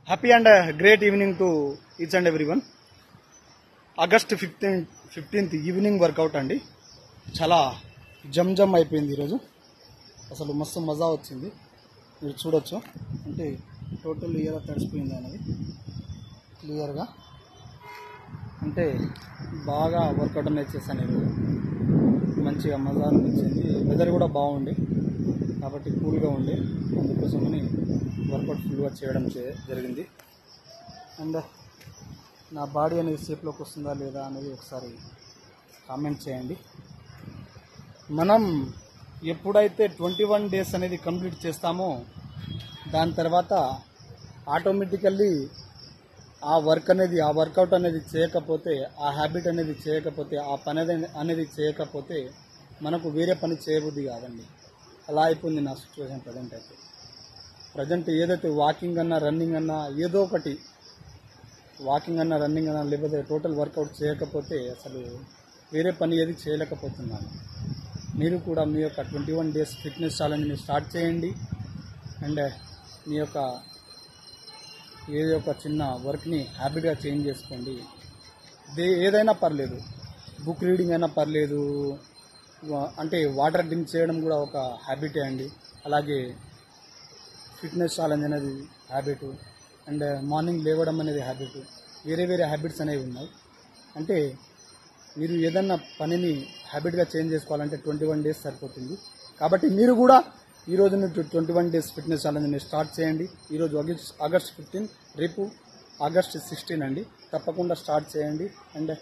Happy and great evening to each and everyone. August 15th evening workout అండి. చాలా జమ్ అయిపోయింది ఈరోజు. అసలు మస్తు మజా వచ్చింది. మీరు చూడొచ్చు, అంటే టోటల్ ఇయర్ తడిసిపోయింది అనేది క్లియర్గా. అంటే బాగా వర్కౌట్ అనేది చేశాను ఈరోజు. మంచిగా మజా అనిపించింది. వెదర్ కూడా బాగుంది కాబట్టి కూల్గా ఉండి, అందుకోసమని వర్కౌట్ ఫుల్గా చేయడం జరిగింది. అండ్ నా బాడీ అనేది షేప్లోకి వస్తుందా లేదా అనేది ఒకసారి కామెంట్ చేయండి. మనం ఎప్పుడైతే 21 days అనేది కంప్లీట్ చేస్తామో దాని తర్వాత ఆటోమేటికల్లీ ఆ వర్కౌట్ అనేది చేయకపోతే, ఆ హ్యాబిట్ అనేది చేయకపోతే, ఆ పని అనేది చేయకపోతే మనకు వేరే పని చేయబుద్ధి కాదండి. అలా అయిపోయింది నా సిచ్యువేషన్ ప్రజెంట్. ఏదైతే వాకింగ్ అన్నా రన్నింగ్ అన్నా ఏదో ఒకటి, వాకింగ్ అన్నా రన్నింగ్ అన్నా లేకపోతే టోటల్ వర్కౌట్ చేయకపోతే అసలు వేరే పని ఏది చేయలేకపోతున్నాను. మీరు కూడా మీ యొక్క 21 days ఫిట్నెస్ ఛాలెంజ్ని స్టార్ట్ చేయండి. అండ్ మీ యొక్క ఏదో ఒక చిన్న వర్క్ని హ్యాబిట్గా చేంజ్ చేసుకోండి. ఏదైనా పర్లేదు, బుక్ రీడింగ్ అయినా పర్లేదు, అంటే వాటర్ డ్రింక్ చేయడం కూడా ఒక హ్యాబిటే అండి. అలాగే ఫిట్నెస్ ఛాలెంజ్ అనేది హ్యాబిట్, అండ్ మార్నింగ్ లేవడం అనేది హ్యాబిట్. వేరే హ్యాబిట్స్ అనేవి ఉన్నాయి. అంటే మీరు ఏదన్నా పనిని హ్యాబిట్గా చేంజ్ చేసుకోవాలంటే 21 days సరిపోతుంది. కాబట్టి మీరు కూడా ఈ రోజు నుంచి 21 days ఫిట్నెస్ ఛాలెంజ్ని స్టార్ట్ చేయండి. ఈరోజు ఆగస్ట్ 15, రేపు ఆగస్ట్ 16 అండి. తప్పకుండా స్టార్ట్ చేయండి. అండ్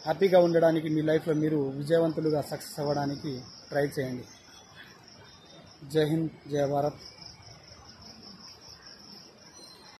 హ్యాపీగా ఉండడానికి, మీ లైఫ్లో మీరు విజయవంతులుగా సక్సెస్ అవ్వడానికి ట్రై చేయండి. జై హింద్, జై భారత్.